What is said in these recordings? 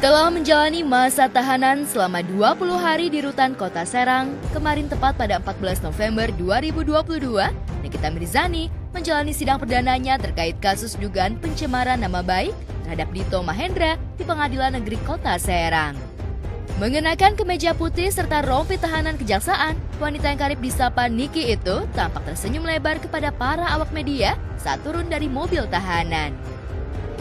Setelah menjalani masa tahanan selama 20 hari di rutan Kota Serang, kemarin tepat pada 14 November 2022, Nikita Mirzani menjalani sidang perdananya terkait kasus dugaan pencemaran nama baik terhadap Dito Mahendra di Pengadilan Negeri Kota Serang. Mengenakan kemeja putih serta rompi tahanan kejaksaan, wanita yang karib disapa Niki itu tampak tersenyum lebar kepada para awak media saat turun dari mobil tahanan.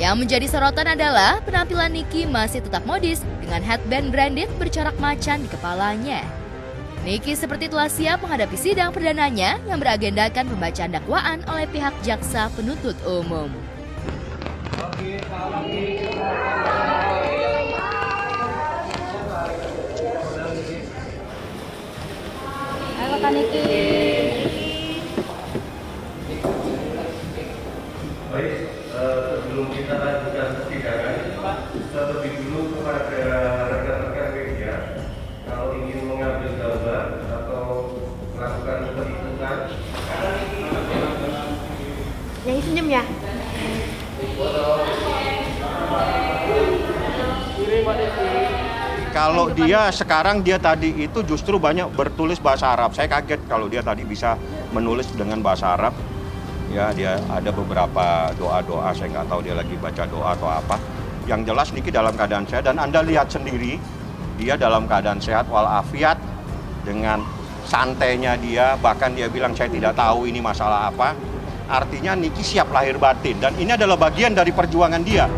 Yang menjadi sorotan adalah penampilan Niki masih tetap modis dengan headband branded bercorak macan di kepalanya. Niki seperti telah siap menghadapi sidang perdananya yang beragendakan pembacaan dakwaan oleh pihak jaksa penuntut umum. Halo Kak Niki. Baik, sebelum kita lanjutkan persidangan, terlebih dulu kepada rekan-rekan media, kalau ingin mengambil gambar atau melakukan perhitungan, Yang senyum ya? Kalau dia sekarang dia tadi itu justru banyak bertulis bahasa Arab. Saya kaget kalau dia tadi bisa menulis dengan bahasa Arab. Ya, dia ada beberapa doa-doa, saya nggak tahu dia lagi baca doa atau apa. Yang jelas Niki dalam keadaan sehat dan Anda lihat sendiri, dia dalam keadaan sehat walafiat dengan santainya dia, bahkan dia bilang saya tidak tahu ini masalah apa. Artinya Niki siap lahir batin dan ini adalah bagian dari perjuangan dia.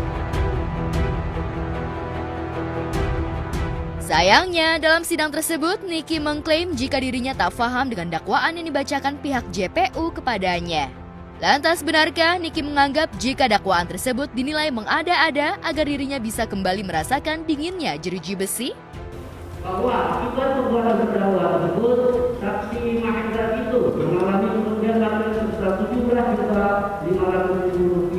Sayangnya, dalam sidang tersebut, Niki mengklaim jika dirinya tak paham dengan dakwaan yang dibacakan pihak JPU kepadanya. Lantas benarkah Niki menganggap jika dakwaan tersebut dinilai mengada-ada agar dirinya bisa kembali merasakan dinginnya jeruji besi? Bahwa akibat perbuatan terdakwa tersebut, saksi Mahendra itu mengalami kerugian material sebesar Rp17.500.000.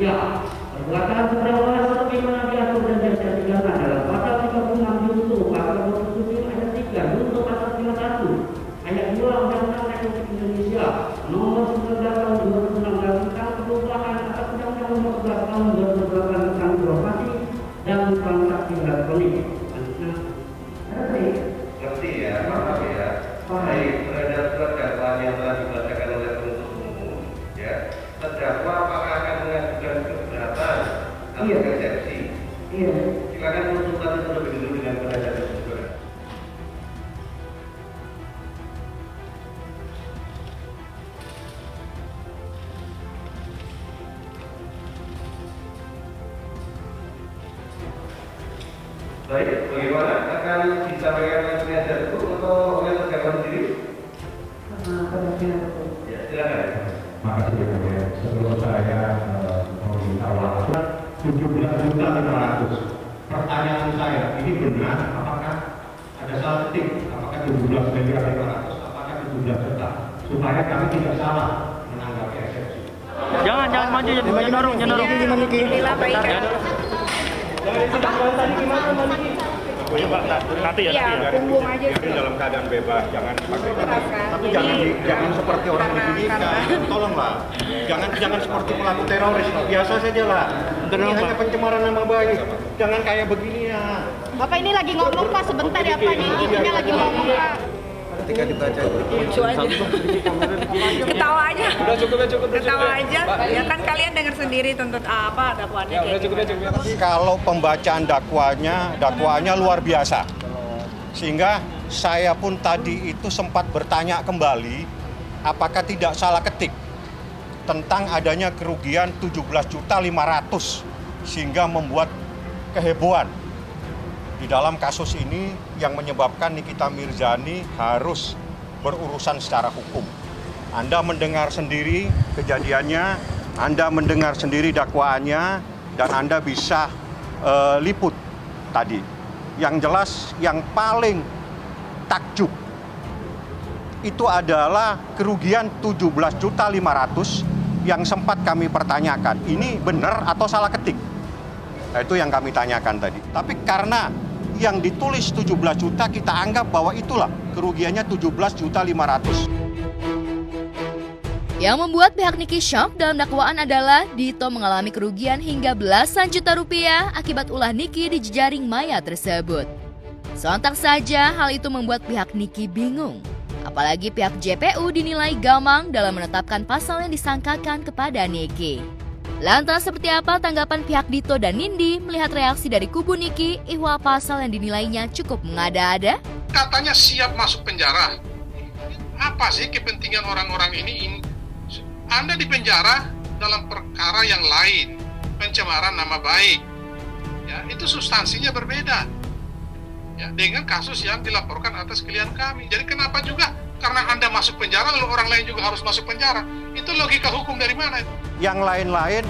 Perbuatan terdakwa sebagaimana diatur dan dijadikan dalam pasal 36 junto pasal 27 ayat 3 junto pasal 51 ayat 2 Undang-Undang Republik Indonesia nomor 19 tahun 2016 tentang perubahan atas Undang-Undang nomor 11 tahun 2008 tentang informasi dan transaksi elektronik. ngerti ya, maaf ya. Baik, terhadap surat dakwaan yang telah dibacakan oleh penuntut umum, ya, terdakwa apakah akan mengajukan keberatan atau eksepsi? Iya. Silakan konsultasi terlebih dulu dengan penasihat hukum. Baik, bagaimana? Akan disampaikan oleh penasihat hukum atau oleh terdakwa sendiri? Ya, silakan. Makasih ya, ya. Sebelum saya meminta waktu 17.500.000. Pertanyaan saya, ini benar? Apakah ada salah ketik? Apakah 17.500.000? Apakah 17 juta? Supaya kami tidak salah menanggapi eksepsi. Jangan maju, jangan dorong. Inilah baik. Nanti ya. Iya, punggung aja. Mungkin dalam keadaan bebas, jangan pakai tapi Ini jangan seperti orang begini, tolonglah. Jangan seperti pelaku teroris, biasa saja lah. Ini hanya pencemaran nama baik. Jangan kayak begini ya. Bapak ini lagi ngomong Pak, sebentar ya Pak, ini lagi ngomong Pak. Ketika dibaca Lucu aja. Ketawa aja. Ketawa aja. Ya kan kalian dengar sendiri tuntut apa dakwaannya kayak gimana. Kalau pembacaan dakwaannya luar biasa. Sehingga saya pun tadi itu sempat bertanya kembali apakah tidak salah ketik tentang adanya kerugian 17.500.000 sehingga membuat kehebohan di dalam kasus ini yang menyebabkan Nikita Mirzani harus berurusan secara hukum. Anda mendengar sendiri kejadiannya, Anda mendengar sendiri dakwaannya, dan Anda bisa liput tadi. Yang jelas, yang paling takjub itu adalah kerugian 17.500.000 yang sempat kami pertanyakan. Ini benar atau salah ketik? Nah, itu yang kami tanyakan tadi. Tapi karena yang ditulis 17 juta, kita anggap bahwa itulah kerugiannya 17.500.000. Yang membuat pihak Niki shock dalam dakwaan adalah Dito mengalami kerugian hingga belasan juta rupiah akibat ulah Niki di jejaring maya tersebut. Sontak saja hal itu membuat pihak Niki bingung. Apalagi pihak JPU dinilai gamang dalam menetapkan pasal yang disangkakan kepada Niki. Lantas seperti apa tanggapan pihak Dito dan Nindi melihat reaksi dari kubu Niki ihwal pasal yang dinilainya cukup mengada-ada? Katanya siap masuk penjara. Apa sih kepentingan orang-orang ini? Anda di penjara dalam perkara yang lain, pencemaran nama baik. Ya, itu substansinya berbeda. Ya, dengan kasus yang dilaporkan atas klien kami. Jadi kenapa juga karena Anda masuk penjara lalu orang lain juga harus masuk penjara? Itu logika hukum dari mana? Yang lain-lain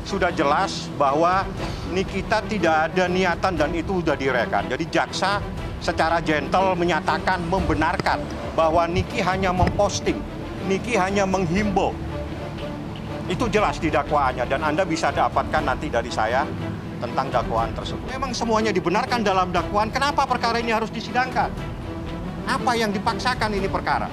sudah jelas bahwa Nikita tidak ada niatan dan itu sudah direken. Jadi jaksa secara gentle menyatakan membenarkan bahwa Niki hanya memposting, Niki hanya menghimbau. Itu jelas di dakwaannya dan Anda bisa dapatkan nanti dari saya tentang dakwaan tersebut. Memang semuanya dibenarkan dalam dakwaan, kenapa perkara ini harus disidangkan? Apa yang dipaksakan ini perkara?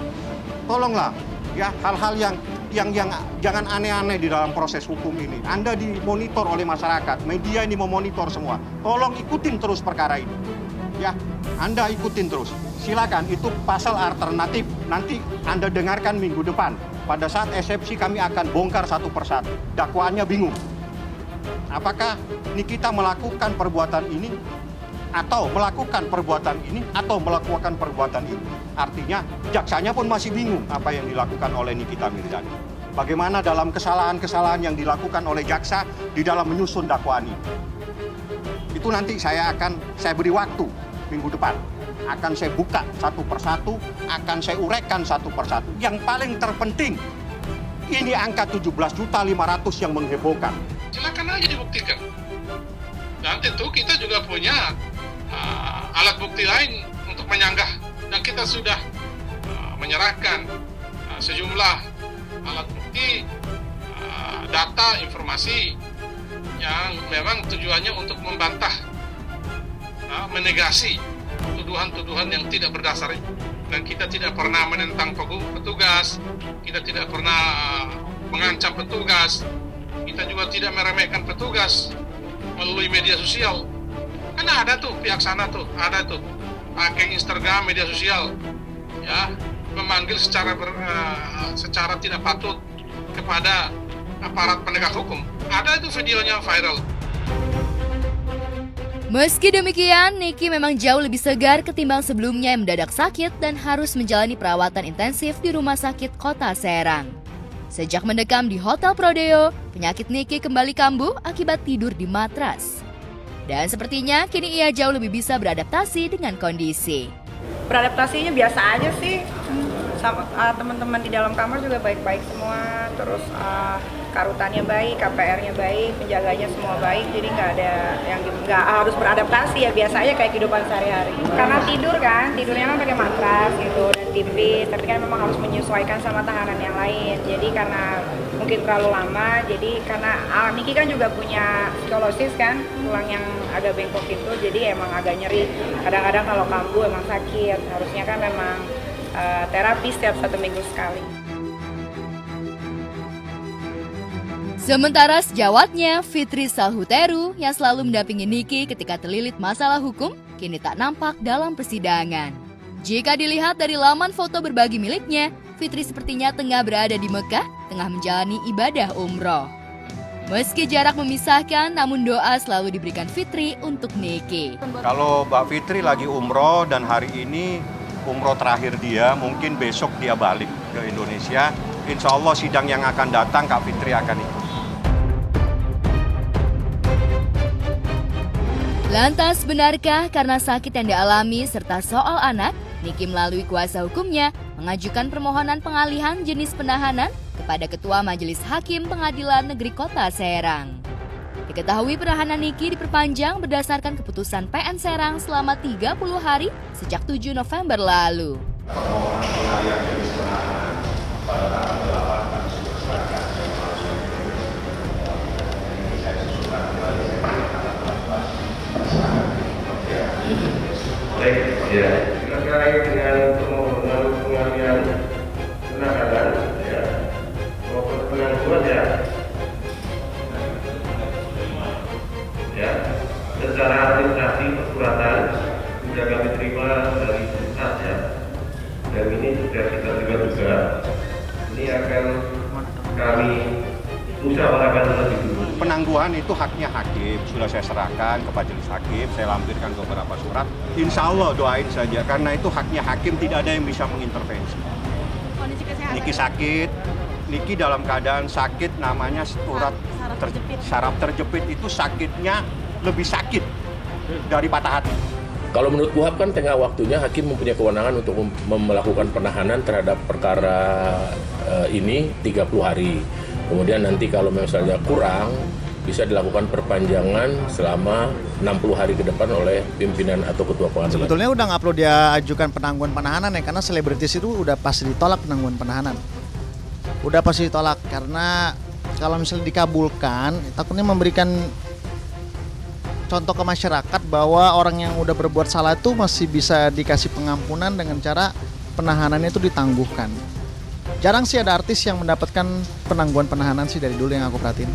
Tolonglah ya hal-hal yang jangan aneh-aneh di dalam proses hukum ini. Anda dimonitor oleh masyarakat, media ini memonitor semua. Tolong ikutin terus perkara ini. Ya, Anda ikutin terus. Silakan, itu pasal alternatif. Nanti Anda dengarkan minggu depan. Pada saat eksepsi kami akan bongkar satu persatu. Dakwaannya bingung. Apakah Nikita melakukan perbuatan ini atau melakukan perbuatan ini atau melakukan perbuatan ini? Artinya jaksanya pun masih bingung apa yang dilakukan oleh Nikita Mirzani. Bagaimana dalam kesalahan-kesalahan yang dilakukan oleh jaksa di dalam menyusun dakwaan ini? Itu nanti saya beri waktu minggu depan. Akan saya buka satu persatu, akan saya uraikan satu persatu. Yang paling terpenting, ini angka 17.500.000 yang menghebohkan. Silakan aja dibuktikan. Dan tentu kita juga punya alat bukti lain untuk menyanggah. Dan kita sudah menyerahkan sejumlah alat bukti, data, informasi yang memang tujuannya untuk membantah, menegasi tuduhan-tuduhan yang tidak berdasar. Dan kita tidak pernah menentang petugas, kita tidak pernah mengancam petugas, kita juga tidak meremehkan petugas melalui media sosial. Kan ada tuh pihak sana tuh, ada tuh pakai Instagram, media sosial, ya memanggil secara tidak patut kepada aparat penegak hukum. Ada itu videonya viral. Meski demikian, Niki memang jauh lebih segar ketimbang sebelumnya yang mendadak sakit dan harus menjalani perawatan intensif di Rumah Sakit Kota Serang. Sejak mendekam di Hotel Prodeo, penyakit Niki kembali kambuh akibat tidur di matras. Dan sepertinya kini ia jauh lebih bisa beradaptasi dengan kondisi. Beradaptasinya biasa aja sih. Sama teman-teman di dalam kamar juga baik-baik semua, terus karutannya baik, KPR-nya baik, penjaganya semua baik, jadi nggak ada yang nggak harus beradaptasi ya, biasa aja kayak kehidupan sehari-hari. Karena tidurnya kan pakai matras gitu dan tipis, tapi kan memang harus menyesuaikan sama tahanan yang lain. Jadi karena mungkin terlalu lama, jadi karena Niki kan juga punya skolosis kan, tulang yang agak bengkok itu, jadi emang agak nyeri. Kadang-kadang kalau kambuh emang sakit, harusnya kan memang terapi setiap 1 minggu sekali. Sementara sejawatnya, Fitri Salhuteru yang selalu mendampingi Niki ketika terlilit masalah hukum, kini tak nampak dalam persidangan. Jika dilihat dari laman foto berbagi miliknya, Fitri sepertinya tengah berada di Mekah, tengah menjalani ibadah umroh. Meski jarak memisahkan, namun doa selalu diberikan Fitri untuk Niki. Kalau Mbak Fitri lagi umroh dan hari ini umroh terakhir dia, mungkin besok dia balik ke Indonesia. Insya Allah sidang yang akan datang Kak Fitri akan ikut. Lantas benarkah karena sakit yang dialami serta soal anak, Niki melalui kuasa hukumnya mengajukan permohonan pengalihan jenis penahanan kepada Ketua Majelis Hakim Pengadilan Negeri Kota Serang. Diketahui penahanan Niki diperpanjang berdasarkan keputusan PN Serang selama 30 hari sejak 7 November lalu. Permohonan pengalihan jenis penahanan pada tanggal 8 kami sudah serahkan ke Bawaslu. Ini saya susukan kembali tanggal 14. Baik, ya. Terkait dengan permohonan pengalihan penahanan, ya. secara administrasi persuratan sudah kami terima dari pusat ya, dan ini sudah kita terima juga. Ini akan kami musyawarahkan lebih dulu. Penangguhan itu haknya hakim, sudah saya serahkan ke majelis hakim, saya lampirkan beberapa surat. Insya Allah doain saja, karena itu haknya hakim, tidak ada yang bisa mengintervensi. Niki sakit, Niki dalam keadaan sakit, namanya saraf terjepit itu sakitnya lebih sakit dari patah hati. Kalau menurut KUHAP kan tengah waktunya hakim mempunyai kewenangan untuk melakukan penahanan terhadap perkara ini 30 hari. Kemudian nanti kalau misalnya kurang, bisa dilakukan perpanjangan selama 60 hari ke depan oleh pimpinan atau ketua pengadilan. Sebetulnya udah nggak perlu dia ajukan penangguhan penahanan ya, karena selebritis itu udah pasti ditolak penangguhan penahanan. Udah pasti ditolak, karena kalau misalnya dikabulkan, takutnya memberikan contoh ke masyarakat bahwa orang yang udah berbuat salah itu masih bisa dikasih pengampunan dengan cara penahanannya itu ditangguhkan. Jarang sih ada artis yang mendapatkan penangguhan penahanan sih dari dulu yang aku perhatiin.